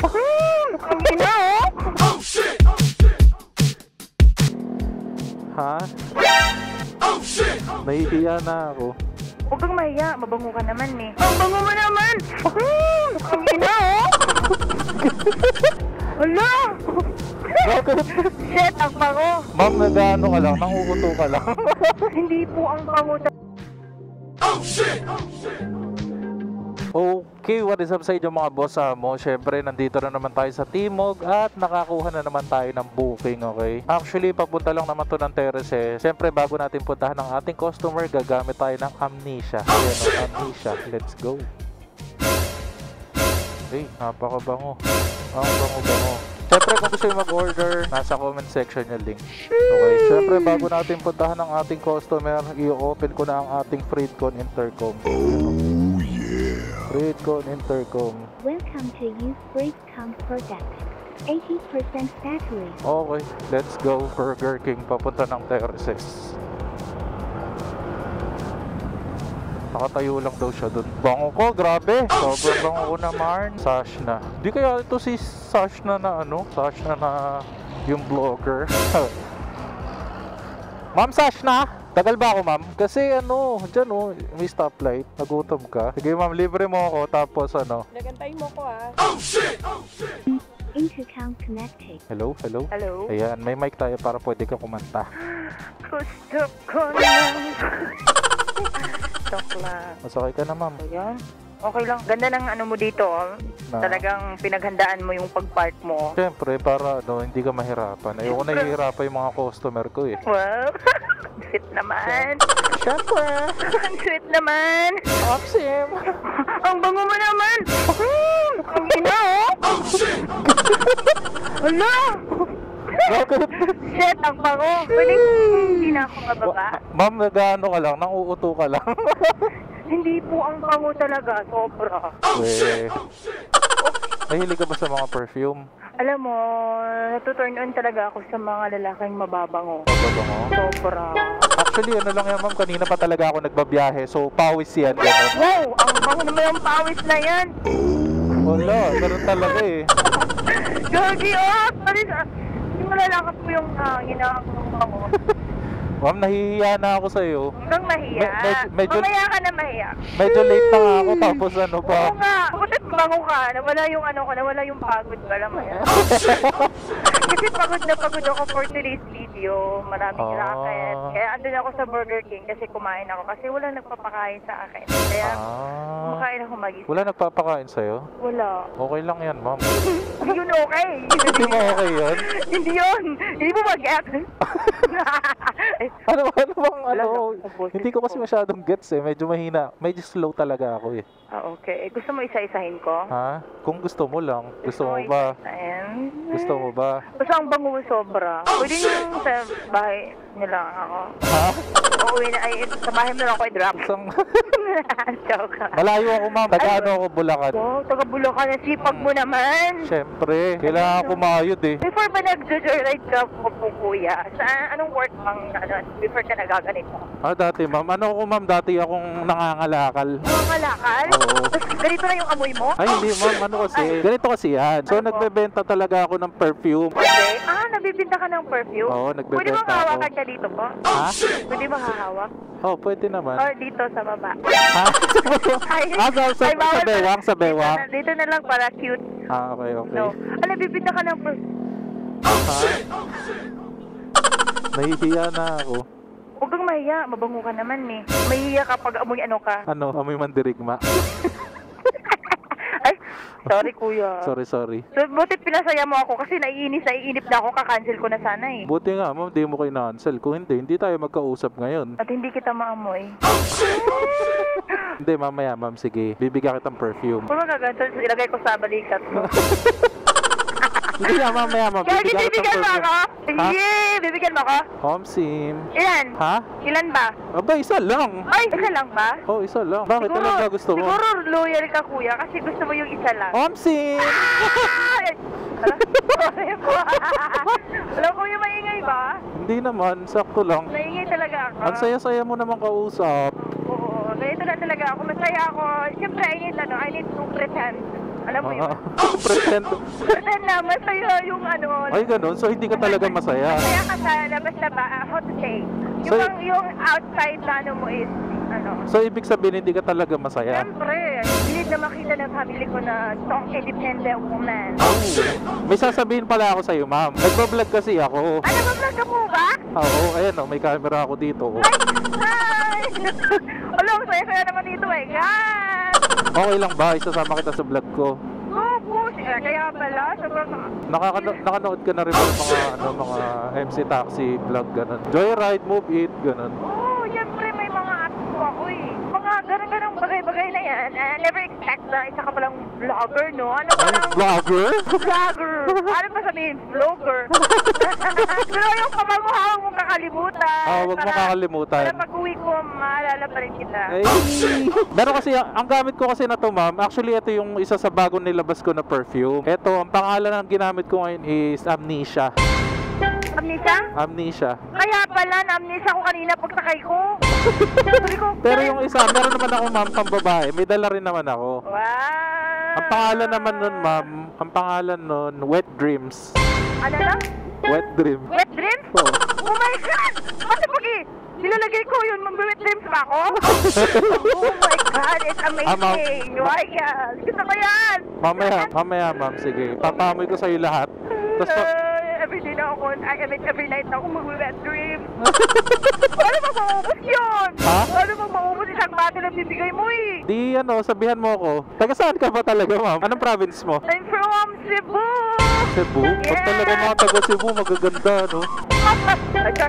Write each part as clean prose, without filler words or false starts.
Ang ina, oh! Ha? Nahihiya na ako. Huwag kang mahiya, mabango ka naman eh. Ang bango mo naman! Ang ina, oh! Hala! Bakit? Shit, ang bango! Ma'am, nag-ano ka lang, nangukuto ka lang. Hindi po ang bango. Okay, what is up sa inyo mga boss mo? Syempre, nandito na naman tayo sa Timog at nakakuha na naman tayo ng booking, okay? Actually, papunta lang naman to ng Terrace. Syempre, bago natin puntahan ng ating customer, gagamit tayo ng Amnesia. Ayan, Amnesia. Let's go. Okay, napakabango. Ang bango-bango. Syempre, kung gusto nyo mag-order, nasa comment section yung link. Okay, syempre, bago natin puntahan ng ating customer, i-open ko na ang ating Freedcon Intercom. Freedcon Intercom. Welcome to use Freedcom product. 80% battery. Okay, let's go. Burger King, papunta ng Terraces. Nakatayo lang daw siya dun. Bango ko, grabe. Sobrang bango ko naman. Sashna. Di kaya ito si Sashna na ano? Sashna na yung vlogger. Ma'am Sashna? Tagal ba ako, ma'am? Kasi ano, dyan oh, may stoplight. Nagutom ka. Sige, ma'am, libre mo ako. Tapos ano? Nagantay mo ko, ah. Intercom connected. Hello, hello? Hello? Ayan, may mic tayo para pwede ka kumanta. Gusto ko lang. Joke lang. Masakay ka na, ma'am. Ayan. Okay lang. Ganda ng ano mo dito, oh. Na? Talagang pinaghandaan mo yung pag-park mo. Siyempre, para ano, hindi ka mahirapan. Ayoko nahihirapan yung mga customer ko eh. Wow. Sweet naman. Siyempre. Ang sweet naman. Opsim. Ang bango mo naman. Ang ina, oh. Hala. Bakit? Shit, ang bango. Pwede hindi na ako mababa. Ma'am, nag-ano ka lang, nanguuto ka lang. Hindi po ang bango talaga. Sobra. Weh. Nahilig ka ba sa mga perfume? Alam mo, natuturn on talaga ako sa mga lalaking mababango. Mababango? Sobra. Actually, ano lang yan, ma'am, kanina pa talaga ako nagbabiyahe. So, pawis yan. Ganun. Wow, ang bango naman yung pawis na yan. Wala, ganun talaga eh. Gagi, oh. Sorry, hindi malalakap mo yung ginakang bango. Ma'am, nahihiya na ako sa'yo. Hanggang mahiya. Medyo- Mamaya ka na mahiya. Medyo late na nga ako, tapos ano pa. Oo nga. Bakit bango ka? Nawala yung ano ko, nawala yung pagod ka lang yan. Kasi pagod na pagod ako for today's video. Maraming racket. Kaya andun ako sa Burger King kasi kumain ako. Kasi wala nagpapakain sa akin. Kaya kumakain ako mag-isa. Wala nagpapakain sa'yo? Wala. Okay lang yan, ma'am. Hindi yun okay. Hindi mo okay yun? Hindi yun. Hindi mo mag-get. Ano bang ano? Ubos. Hindi ko kasi masyadong gets eh. Medyo mahina. Medyo slow talaga ako eh. Okay. Gusto mo isa-isahin ko? Ha? Kung gusto mo lang. Gusto mo ba? Isa-isahin? Gusto mo ba? Basta ang bango mo sobra. Pwede nyo sa bahay nila ako. Ha? Uuwi na, ay, sa bahay mo lang ako i-drop. Isang... Joke. Malayo ako, ma'am. Taga-ano ako, Bulacan. Oh, taga Bulacan. Sipag mo naman. Siyempre. Kailangan ko mayod eh. Before ba nag-joyride ka po, kuya? Anong work bang, before ka nagaganito? Dati, ma'am. Ano ako, ma'am? Dati akong nangangalakal. Mga kalakal? Oo. Tapos ganito na yung amoy mo? Ay, hindi, ma'am. Ano kasi? Ganito kasi yan. So, nagbebenta talaga ako ng perfume. Okay. Nabibinta ka ng perfume? Oo, Pwede nagbebenta ba ako. hawakan ka dito po? Ha? Pwede ba hahawak? Oh, pwede naman. Or dito sa baba? Ha? Sa bawal pala. bewang, sa bewang. Dito na lang para cute. Okay, okay. No. Nabibinta ka ng perfume? Ha? Nahihiya na ako. Huwag kang mahiya, mabango ka naman eh. Mahiya kapag amoy ano ka. Ano, amoy mandirigma. Ay, sorry kuya. Sorry. So, buti pinasaya mo ako kasi naiinip na ako, kakancel ko na sana eh. Buti nga, ma'am, di mo kinancel. Kung hindi tayo magkausap ngayon. At hindi kita maamoy. Hindi, mamaya, ma'am, sige. Bibigyan kitang perfume. Kung magaganto, ilagay ko sa balikat mo. Hindi nga, mamaya, ma'am. Kaya Bibigyan bibigyan kitang mo ako? perfume. Ha? Sige, bibigyan mo ako? Homsim. Ilan? Ha? Ilan ba? Aba, isa lang. Ay, isa lang ba? Oh, isa lang. Bakit talaga gusto mo? Siguro loyal ka kuya kasi gusto mo yung isa lang. Homsim! Ay! Sorry po. Alam ko yung maingay ba? Hindi naman, sakto lang. Maingay talaga ako. Ang saya-saya mo naman kausap. Oo, ganito na talaga ako. Masaya ako. Siyempre, I need to pretend. Alam mo yun? Pretend. Pretend na masaya yung ano. Ay, ganun. So, hindi ka talaga masaya. Masaya ka sa labas na ba? How to say? So, Yung outside na ano mo is, ano. So, ibig sabihin, hindi ka talaga masaya? Siyempre, hindi na makita ng family ko na strong, independent woman. May sasabihin pala ako sa'yo, ma'am. Nagbablog kasi ako. Ano ba vlog ka po ba? Oo, ayan o, may camera ako dito. Oh. Hi! Alam, saya-saya naman dito eh. God! Okay lang ba? Isasama kita sa vlog ko. Oh, push! Kaya pala, sobrang... Nakanood ka na rin ba ng mga MC Taxi vlog, ganun. Joyride, Move It, ganun. Oh, siyempre may mga apps po ako eh. Mga ganun-ganun bagay-bagay na yan. Never expect na isa ka palang vlogger, no? Ano Ay, palang... vlogger? Vlogger! Ano pa sabihin? Vlogger! Pero yung kabaguhawang mong kakalimutan. Huwag mo kakalimutan. Para pag-uwi ko, maalala pa rin kita. Ay. Pero kasi, ang gamit ko kasi na to, ma'am, actually ito yung isa sa bagong nilabas ko na perfume. Ito, ang pangalan ng ginamit ko ngayon is Amnesia. Amnesia? Amnesia. Kaya pala, na-amnesia ko kanina pagsakay ko. Sabi ko, Pero yung isa, meron naman ako, ma'am, pang babae. May dala rin naman ako. wow! Ang pangalan naman nun, ma'am, ang pangalan nun, Wet Dreams. Ano na? Wet Dream. Wet dreams? Oo. Oh my God! Kasi pag nilalagay ko yun, mag-wet dreams pa ako? Oh my God, it's amazing! Royal! Gusto ko yan! Mamaya, ma'am, sige. Papamoy ko sa'yo lahat. Tapos, Everyday na ako, every night na ako mag-wet dreams. Paano bang maubos yun? Ha? Paano bang maubos isang bottle na bibigay mo eh? di sabihan mo ako. Taga saan ka ba talaga, ma'am? Anong province mo? I'm from Cebu! Cebu? Pag talaga mga taga Cebu, magaganda, no? Asay ka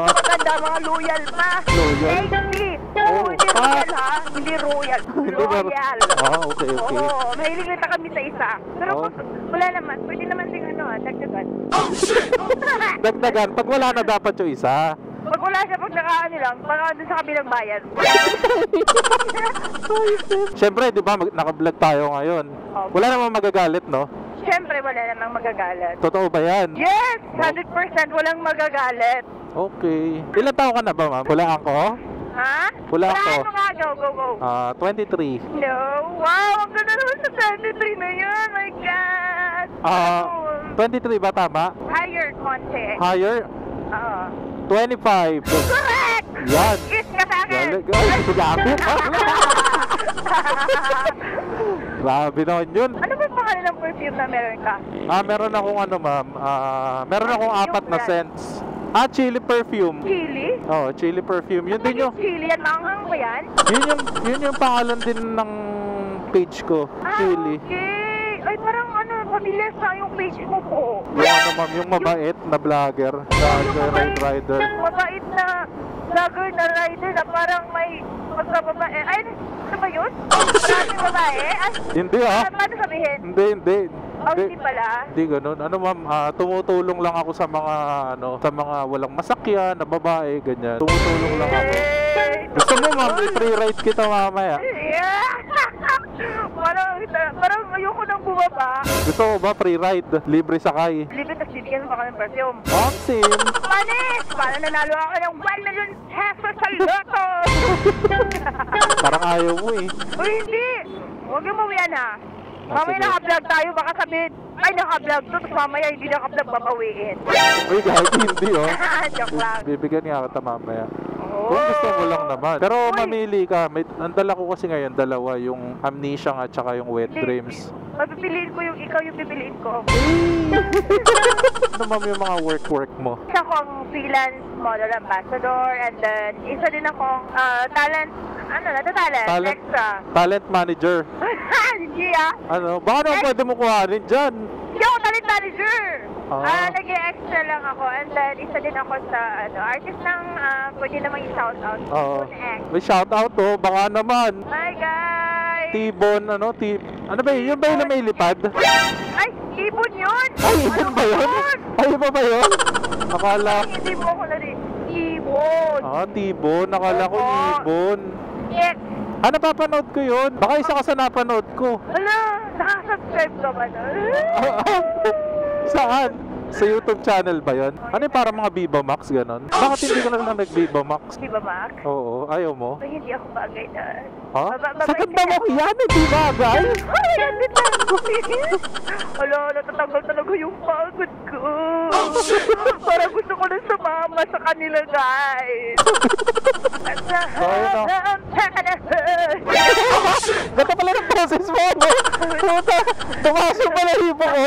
maganda, mga loyal pa. Loyal? Lately. Oh, Hindi royal ha. Hindi royal. Hindi ba? Loyal. Okay. Oo, mahilig na kami sa isa. Pero Oh. pag wala naman, pwede naman din dagdagan. Dagdagan, pag wala na dapat yung isa. Pag wala siya, pag nakaano lang, baka doon sa kabilang bayan. Siyempre, di ba, naka-vlog tayo ngayon. Wala namang magagalit, no? Siyempre, wala namang magagalit. Totoo ba yan? Yes! 100% walang magagalit. Okay. Ilan taon ka na ba, ma'am? Hulaan ko? Ha? Wala ako. Mo nga, go. 23. No! Wow! Ang ganda naman sa 23 na yun! My God! 23 ba tama? Higher konti. Higher? Oo. 25. Correct! Yan. Kiss ka sa akin! Galing. Ay, grabe. Grabe naman yun. Ano ba pangalan ng perfume na meron ka? Meron akong ma'am. Meron akong Yung 4 na brand. scents. Chili perfume. Chili? Oh, chili perfume. Yun din yung Chili yan? Manghang ba yan? yun yung pangalan din ng page ko. Chili. Okay. Ay, parang familiar sa yung page mo po. Yung ma'am, yung mabait na vlogger. Ride rider. Mabait na vlogger na rider na parang may pagkababae. Ay, ano ba yun? Maraming babae? Hindi Paano sabihin? Hindi. Hindi pala. Hindi ganun. Ma'am, tumutulong lang ako sa mga sa mga walang masakyan na babae, ganyan. Tumutulong lang ako. Gusto mo, ma'am, i-free ride kita mamaya. Yeah! parang ayoko nang bumaba. Gusto mo ba free ride? Libre sakay. Libre, tapos bibigyan mo pa ka ng perfume. Maxim! Panis! Paano nanalo ako ng 1 million pesos sa loto? Parang ayaw mo eh. Uy, hindi! Huwag yung mawian ha. Mamaya sige. naka-vlog tayo, baka sabihin, ay naka-vlog to, tapos mamaya hindi naka-vlog, babawiin. Uy, kahit hindi Joke lang. Bibigyan nga kita mamaya. Oh. Kung gusto mo lang naman. Pero Uy. mamili ka. Ang dala ko kasi ngayon, dalawa. Yung Amnesia at saka yung Wet Dreams. Mapipiliin ko yung ikaw yung pipiliin ko. Ano ma'am yung mga work mo? Isa akong freelance model ambassador, and then isa din akong talent, Talent. extra. Talent manager. Hindi Baka naman pwede mo kuhanin dyan. Hindi ako talent manager. Ah. Nag-extra lang ako, and then isa din ako sa artist ng pwede namang i-shoutout. Oo. X. May shoutout baka naman. Hi guys! T-Bone, ano ba yun? Yun ba yun na may lipad? Ay, ibon yun! Ay, ibon ba yun? Ay, iba ba yun? Akala Ay, hindi mo ako narinig. Ibon! T-Bone. Akala ko Oo. ibon. X! Napapanood ko yun. Baka isa ka sa napanood ko. Hala, nakasubscribe ka ba na? Saan? Sa YouTube channel ba yun? Ano yung parang mga Viva Max, ganon? Bakit hindi ka na lang nag-Viva Max? Di ba, Max? Oo, ayaw mo? Ay, hindi ako bagay na. Ha? Babay Sa ganda mo yan, hindi bagay? Ay, nandun lang ko. Ala, natatanggal talaga yung pagod ko. Parang gusto ko na sumama sa kanila, guys. Ayun na. Ganda pala ng process mo, no? Puta, tumaas yung balahibo ko.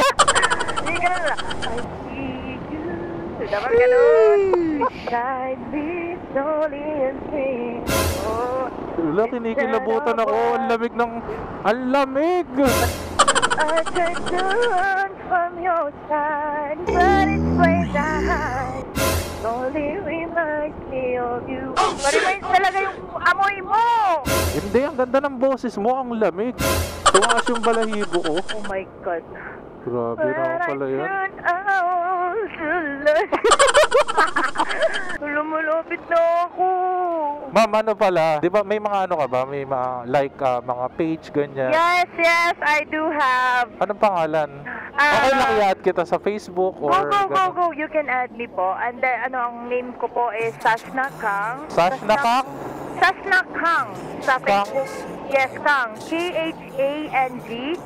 Hindi ka na lang. I see you. Dapat ganun. Shine me slowly and sing. Oh. Wala, kinikilabutan ako. Ang lamig ng... Ang lamig! I tried to run from your side, but it's way down. Slowly reminds me of you. Ma-reminds talaga yung amoy mo! Hindi, ang ganda ng boses mo. Ang lamig. Tumaas yung balahibo ko. Oh my God. Grabe naman pala yan. Lumulupit na ako. Ma'am, ano pala? Di ba may mga ano ka ba? May mga like mga page, ganyan. Yes, I do have. Anong pangalan? Okay lang i-add kita sa Facebook or... Go. You can add me po. And then, ang name ko po is Sashna Kang. Sashna Kang? Sashna Kang. Sa Kang? Facebook. Yes, Kang. Khang.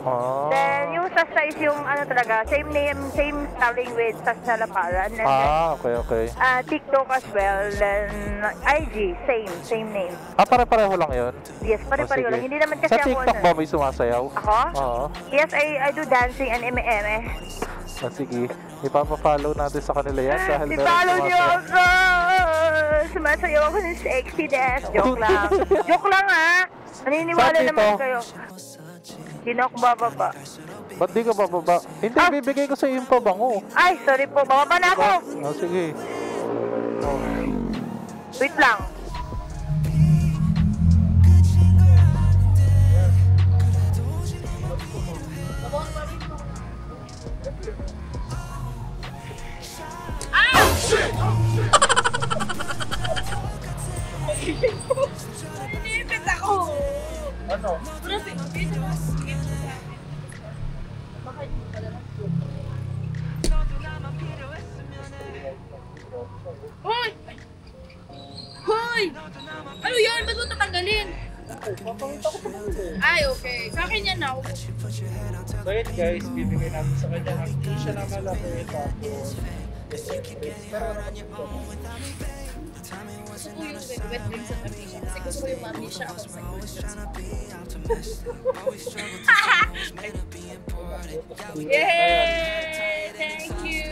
Oh. Then, yung Sashna is yung talaga, same name, same spelling with Sashna Laparan. And Okay. TikTok as well. Then, IG, same name. Pare-pareho lang yun? Yes, pare-pareho sige. lang. Hindi naman kasi Sa TikTok ako ba may sumasayaw? Ako? Oo. Yes, I do dancing and eme. Sige, ipapa-follow natin sa kanila yan dahil meron I-follow niyo sumasayaw. ako! Sumasayaw ako ng sexy dance. Joke lang. Joke lang, ha? Naniniwala Saan naman dito? kayo. Hindi na ako bababa. Ba't di ka bababa? Hindi, bibigay ko sa iyo yung pabango. Ay, sorry po. Bababa na ako. Sige. Wait lang. Inipit ako! Ano? Hoy! Hoy! Ano yun? Ba't mo tatanggalin? Ay, okay. Sa akin yan na. So yun guys, bibigay natin sa kanya ng t-shirt na malaki. Tapos, Gusto ko yung wet dreams at amnesia. Kasi gusto ko yung amnesia ako sa Yay! Thank you!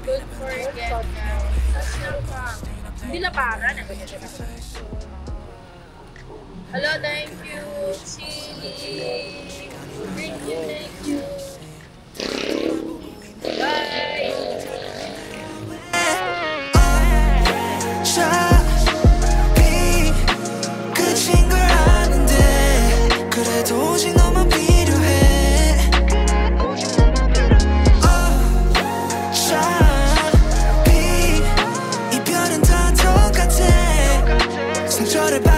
Good for it, guys. Hindi na para. Hello, thank you. Chili. Thank you. Bye. 어차피 끝인 걸 아는데 그래도 오직 너만 필요해 어차피 이별은 다 똑같아 상처를 받